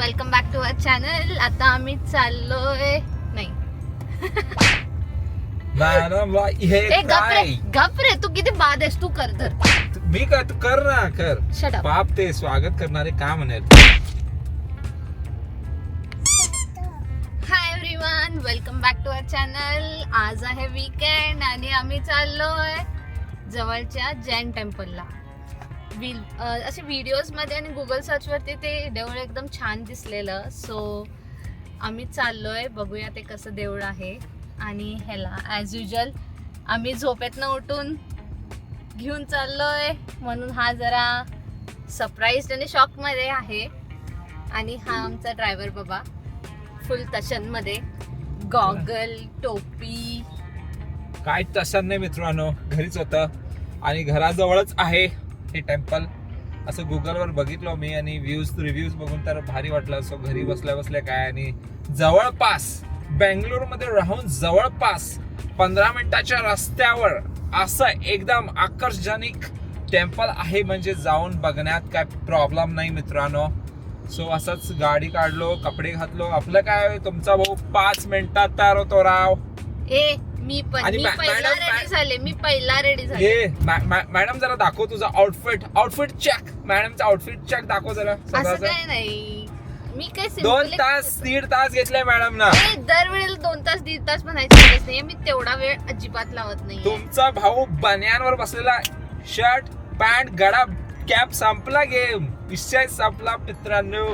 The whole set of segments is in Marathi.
Welcome back to our channel. आता आम्ही चाललोय नाही गप रे तू किती बाद आहेस. तू कर तर मी का तू कर ना कर. Shut up. बाप ते स्वागत करणारे काय म्हणेल. Hi everyone, welcome back to our channel. आज आहे वीकेंड आणि आम्ही चाललोय जवळच्या जैन टेम्पलला. असे व्हिडिओज मध्ये आणि गुगल सर्च वरती ते देऊळ एकदम छान दिसलेलं, सो आम्ही चाललोय. बघूया ते कसं देऊळ आहे. आणि ह्याला ॲज युजल आम्ही झोपेतनं उठून घेऊन चाललोय, म्हणून हा जरा सरप्राईज आणि शॉक मध्ये आहे. आणि हा आमचा ड्रायव्हर बाबा फुल तशन मध्ये, गॉगल, टोपी. काय तसं नाही मित्रांनो, घरीच होतं आणि घराजवळच आहे हे टेम्पल. असं गुगलवर बघितलं मी आणि रिव्ह्यूज बघून तर भारी वाटलं. सो घरी बसल्या बसल्या काय आणि जवळपास बेंगलोरमध्ये राहून जवळपास 15 मिनिटाच्या रस्त्यावर असं एकदम आकर्षणिक टेम्पल आहे, म्हणजे जाऊन बघण्यात काय प्रॉब्लेम नाही मित्रांनो. सो असंच गाडी काढलो, कपडे घातलो. आपलं काय, तुमचा भाऊ 5 मिनिटात तयार होतो राव. मी पहिला रेडी झाले. मॅडम जरा दाखव तुझा आउटफिट चेक. मॅडमचा आउटफिट चेक दाखव जरा. असं काय नाही, मी काय 2 तास 1.5 तास घेतले मॅडम ना. दरवेळेला 2 तास 1.5 तास म्हणायची गरज नाही. मी तेवढा वेळ अजिबात लावत नाही. तुमचा भाऊ बन्यांवर बसलेला, शर्ट पॅन्ट गडा कॅप, संपला गेम, विषय संपला मित्रांनो.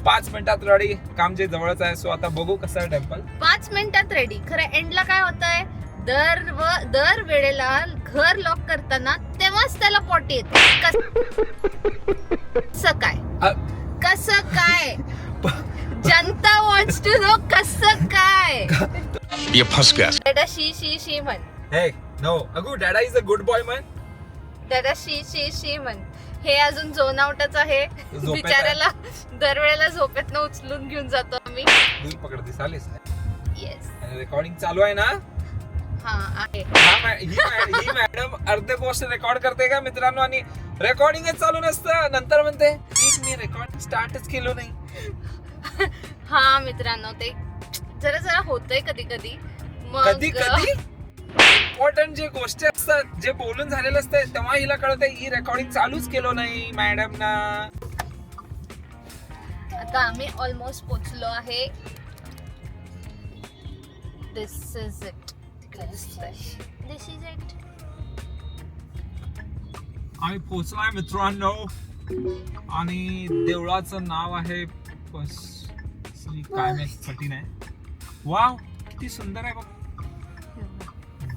5 मिनिटात रेडी. काम जे जवळच आहे. सो आता बघू कसं आहे टेम्पल. 5 मिनिटात रेडी. खरं एंडला काय होतंय, दर वेळेला घर लॉक करताना तेव्हाच त्याला पॉटी येते. कसं काय जनता वॉन्ट्स टू नो कसं काय. ये फंस गया. दादा शी म्हण. हे नो अगू, dada is a good boy मन. दादा शी म्हण. हे अजून झोन आउटच आहे. झोपेत बिचाऱ्याला दरवेळेला झोपेतनं उचलून घेऊन जातो आम्ही. दूर पकड दिसालीस. येस, आणि रेकॉर्डिंग चालू आहे ना. हा आहे. ही मॅडम अर्धे गोष्ट रेकॉर्ड करते का मित्रांनो, आणि रेकॉर्डिंगच चालू नसतं. नंतर म्हणते मी रेकॉर्डिंग स्टार्टच केलो नाही. हा मित्रांनो, ते जरा होतंय कधी कधी. कधी इम्पॉर्टंट जे गोष्टी असतात, जे बोलून झालेलं असतं, तेव्हा हिला कळतंय ही रेकॉर्डिंग चालूच केलो नाही मॅडम ना. आता आम्ही ऑलमोस्ट पोचलो आहे. दिस इज इट. आम्ही पोचलोय मित्रांनो, आणि देवळाचं नाव आहे काय माहित, पटी नाही. वाव किती सुंदर आहे बघ.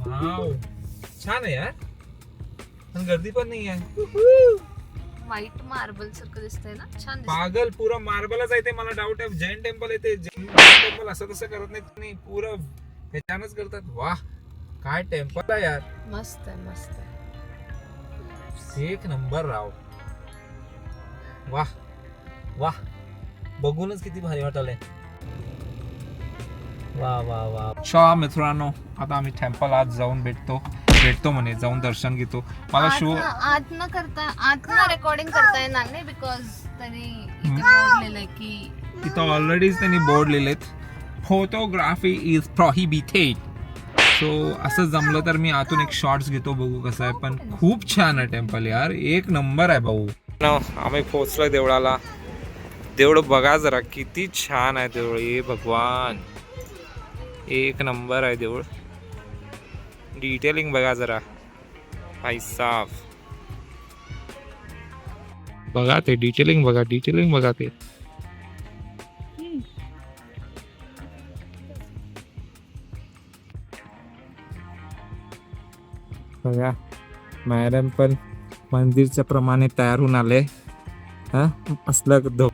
वाव छान आहे यार, पण गर्दी पण नाही आहे. व्हाईट मार्बल सारखं दिसतंय ना, छान पागल पुरा मार्बलच आहे ते. मला डाऊट आहे जैन टेम्पल आहे ते. जैन टेम्पल असं तसं करत नाही त्यांनी, पुरं ह्याच्यानंच करतात. वाह काय टेम्पल आहे यार. मस्त आहे. एक नंबर राव. वाह वाह, बघूनच किती भारी वाटलंय. वाह वाह वाह. शा मित्रांनो, आता आम्ही टेम्पल आज जाऊन भेटतो म्हणे, जाऊन दर्शन घेतो. मला शो आत न रेकॉर्डिंग करता येणार नाही, बिकॉज त्यांनी इथे बोर्ड लिहिलंय की इथं ऑलरेडीच त्यांनी बोर्ड लिहिलेत, फोटोग्राफी इज प्रोहिबिटेड. सो असं जमलं तर मी आतून एक शॉर्ट्स घेतो, बघू कसं आहे. पण खूप छान आहे टेम्पल यार, एक नंबर आहे भाऊ. आम्ही पोहोचलोय देवळाला. देवळ बघा जरा किती छान आहे देवळ. हे भगवान, एक नंबर आहे देवळ. डिटेलिंग बघा जरा भाई साफ. बघा ते डिटेलिंग बघा ते. बघा मॅडम पण मंदिरच्या प्रमाणे तयार होऊन आले. असलं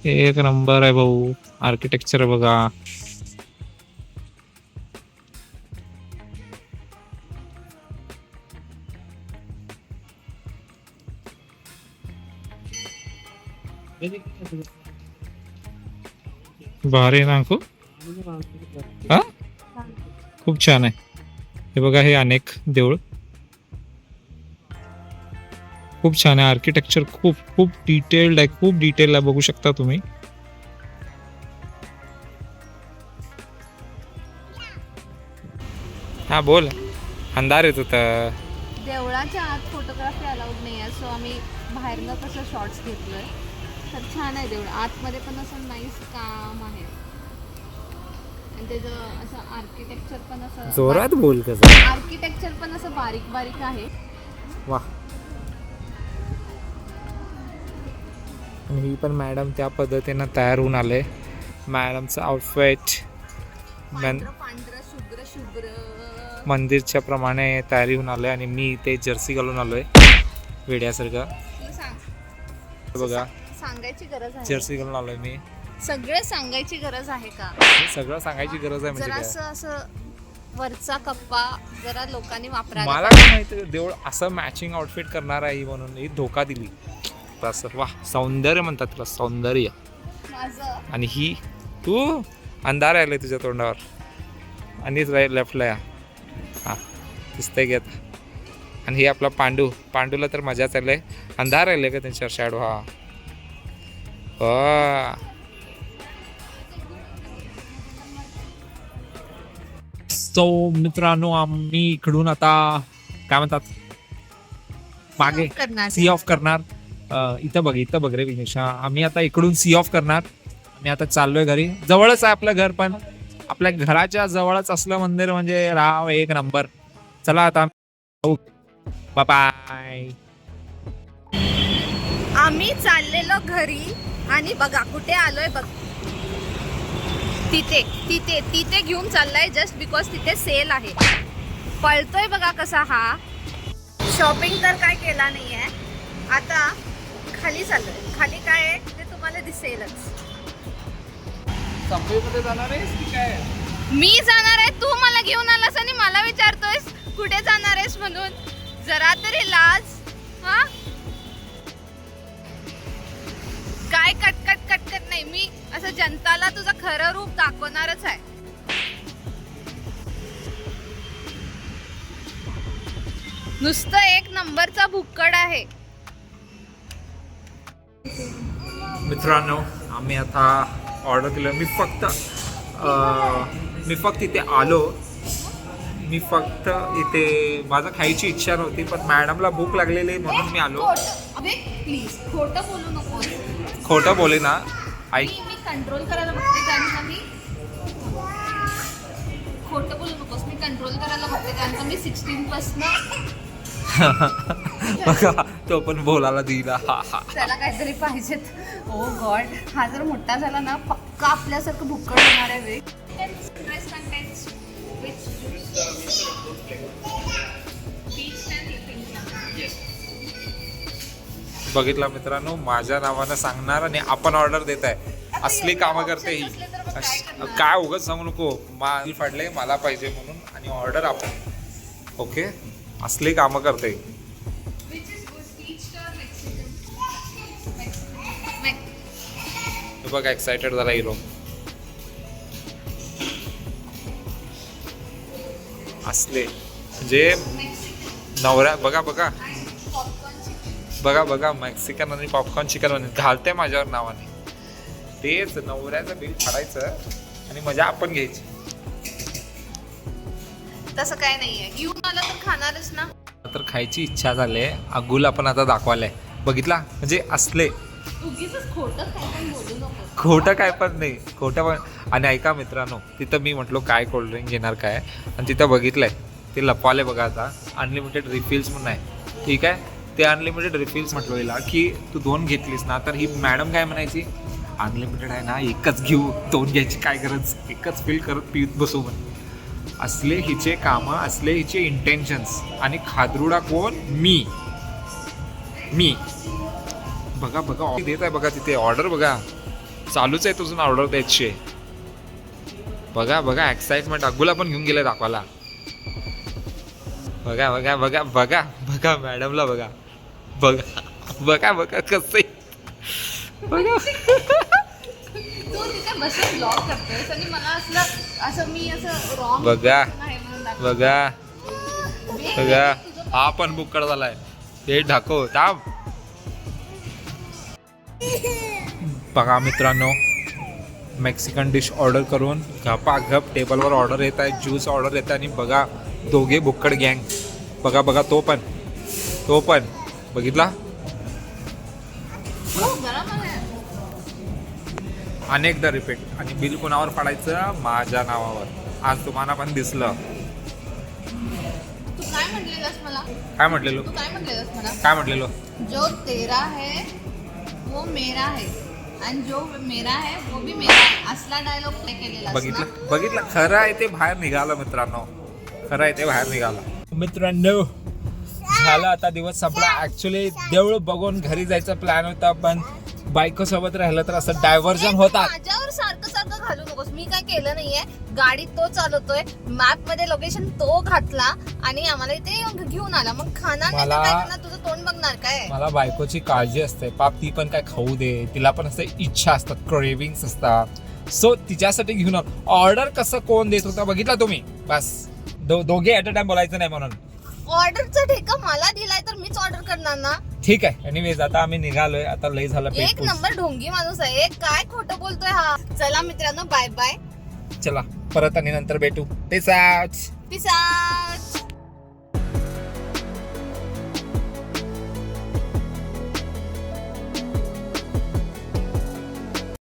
एक नंबर आहे भाऊ. आर्किटेक्चर बघा. भारी ना खूप. खूप छान आहे. हे बघा, हे अनेक देऊळ खूप छान आहे. आर्किटेक्चर खूप खूप डिटेल्ड आहे, खूप डिटेल आहे, बघू शकता तुम्ही. हा बोल. अंधार येत होता. देवळाच्या आत फोटोग्राफी अलाउड नाही आहे, सो आम्ही बाहेरनं कसं शॉर्ट्स घेतलोय. तर छान आहे देवळ, आतमध्ये पण असं नाईस काम आहे आणि त्याचं असं आर्किटेक्चर पण असं जोरात बोल कसं. आर्किटेक्चर पण असं बारीक बारीक आहे. वा. ही पण मॅडम त्या पद्धतीनं तयार होऊन आले. मॅडमचं आउटफिट पांढरं शुभ्र शुभ्र मंदिरच्या प्रमाणे तयारी होऊन आलोय आणि मी इथे जर्सी घालून आलोय वेड्यासारखं. तुला सांग, बघा सांगायची गरज आहे. जर्सी घालून आलोय मी. सगळे सांगायची गरज आहे का? हे सगळं सांगायची गरज आहे म्हणजे जरा काय? असं वरचा कप्पा जरा लोकांनी वापरायला मला काय माहिती देवळ असं मॅचिंग आउटफिट करणार आहे ही म्हणून ही धोका दिली. असं वा, सौंदर्य म्हणतात तुला, सौंदर्य. माझं आणि ही तू अंधार आले तुझ्या तोंडावर आणि लेफ्टला या. हा दिसतंय की आता. आणि ही आपला पांडूला तर मजा चाललंय. अंधार आले का त्यांच्यावर शॅडो. हा सो मित्रांनो, आम्ही इकडून आता काय म्हणतात मागे सी ऑफ करणार. इथं बघ रे विनिशा, आम्ही आता इकडून सी ऑफ करणार. आम्ही आता चाललोय घरी. जवळच आहे आपलं घर, पण आपल्या घराच्या जवळच असलं मंदिर म्हणजे राव एक नंबर. चला आता बाय. आम्ही चाललेलो घरी आणि बघा कुठे आलोय बघ. तिथे तिथे तिथे घेऊन चाललाय जस्ट बिकॉज तिथे सेल आहे. पळतोय बघा कसा हा. शॉपिंग तर काय केला नाहीये. आता खाली चाललोय. खाली काय आहे ते तुम्हाला दिसेलच. सबवेमध्ये जाणार आहेस की काय? मी जाणार आहे, तू मला घेऊन आलास आणि मला विचारतोयस कुठे जाणार आहेस म्हणून. जरा तरी लाज. हा काय कटकट कटकट नाही. मी असं जनताला तुझं खरं रूप दाखवणारच आहे. नुसतं एक नंबरचा भुक्कड आहे. मित्रांनो, आम्ही आता ऑर्डर केलं. मी फक्त इथे आलो. मी फक्त इथे माझं खायची इच्छा नव्हती, पण मॅडमला भूक लागलेली म्हणून मी आलो. प्लीज खोटं बोलू नको. खोटं बोले ना ऐक. मी कंट्रोल करायला बघते कारण मी खोटं बोलू नकोस. मी कंट्रोल करायला बघते कारण मी 16 पासून बघा तो पण बोलायला दिला. त्याला काहीतरी पाहिजेत. ओ गॉड, हा जर मोठा झाला ना पक्का आपल्यासारखं भुक्कड होणार आहे. वेग बघितला मित्रांनो, माझ्या नावानं सांगणार आणि आपण ऑर्डर देत आहे. असली कामं करते ही. काय उगाच सांगू नको. माल फाडले मला पाहिजे म्हणून आणि ऑर्डर आपण. ओके, असली कामं करते. बघा एक्साइटेड झाला हिरो. असले म्हणजे नवऱ्या. बघा मेक्सिकन आणि पॉपकॉर्न चिकन घालते माझ्यावर नावाने. तेच नवऱ्याचं बिल फाडायचं आणि मजा आपण घ्यायची. तसं काय नाहीये. घेऊन आला तर खाणारच ना. तर खायची इच्छा झाली. अगुल आपण आता दाखवायलाय. बघितला म्हणजे असले खोटं काय पण नाही. खोटं पण. आणि ऐका मित्रांनो, तिथं मी म्हटलो काय कोल्ड्रिंक घेणार काय, आणि तिथं बघितलंय ते लपवाले बघा. आता अनलिमिटेड रिफिल्स म्हणून आहे. ठीक आहे, ते अनलिमिटेड रिफिल्स म्हटलो हिला की तू 2 घेतलीस ना, तर ही मॅडम काय म्हणायची, अनलिमिटेड आहे ना एकच घेऊ, 2 घ्यायची काय गरज, एकच फिल करत पित बसू म्हण. असले हिचे कामं, असले हिचे इंटेन्शन्स. आणि खादरुडा कोण? मी. बघा देत आहे बघा. तिथे ऑर्डर बघा चालूच आहे. तुझून ऑर्डर द्यायची आहे. बघा एक्साइटमेंट. अगुला पण घेऊन गेलाय दाखवायला. बघा मॅडमला बघा कसं बघा. बघा हा पण बुक झालाय. हे ढाको थांब. बघा मित्रांनो, मेक्सिकन डिश ऑर्डर करून गपागप टेबलवर ऑर्डर येत आहे, ज्यूस ऑर्डर येत आहे आणि बघा दोघे भुक्कड गँग. बघा बघा तो पण बघितला. अनेकदा रिपीट. आणि बिल कोणावर पाडायचं? माझ्या नावावर. आज तुम्हाला पण दिसलं. तू काय म्हटलेलंस मला? काय म्हटलेलो? तू काय म्हटलेलंस मला? काय म्हटलेलो? जो तेरा है वो मेरा है आणि जो मेरा है वो भी मेरा है, असला डायलॉग प्ले केलेला बघितलं खरं आहे ते बाहेर निघालं मित्रांनो. खरं आहे ते बाहेर निघालं मित्रांनो. झालं आता दिवस संपला. ऍक्च्युली देऊळ बघून घरी जायचा प्लॅन होता, पण बायको सोबत राहिलं तर असं डायव्हर्जन होतात. माझ्यावर सारखं घालू नकोस. मी काय केलं नाहीये. गाडी तो चालवतोय, मॅप मध्ये लोकेशन तो घातला आणि आम्हाला इथे घेऊन आला. मग खाणार नाही तर काय करणार? तुझं तोंड बघणार काय? मला बायकोची काळजी असते. पाप ती पण काय खाऊ दे, तिला पण असं इच्छा असतात, क्रेविंग्स असतात. सो तिच्यासाठी घेऊन ऑर्डर कसं कोण देत होता बघितला तुम्ही. बस दोघे ऍट अ टाइम बोलायचं नाही म्हणून. ऑर्डरचा ठेका मला दिलाय तर मीच ऑर्डर करणार ना. ठीक आहे. एनिवेज आता आम्ही निघालोय. आता लय झालं एक पेटपूस. नंबर ढोंगी माणूस आहे. काय खोटं बोलतोय हा. चला मित्रांनो, बाय बाय. चला परत आणि नंतर भेटू. Peace out. Peace out.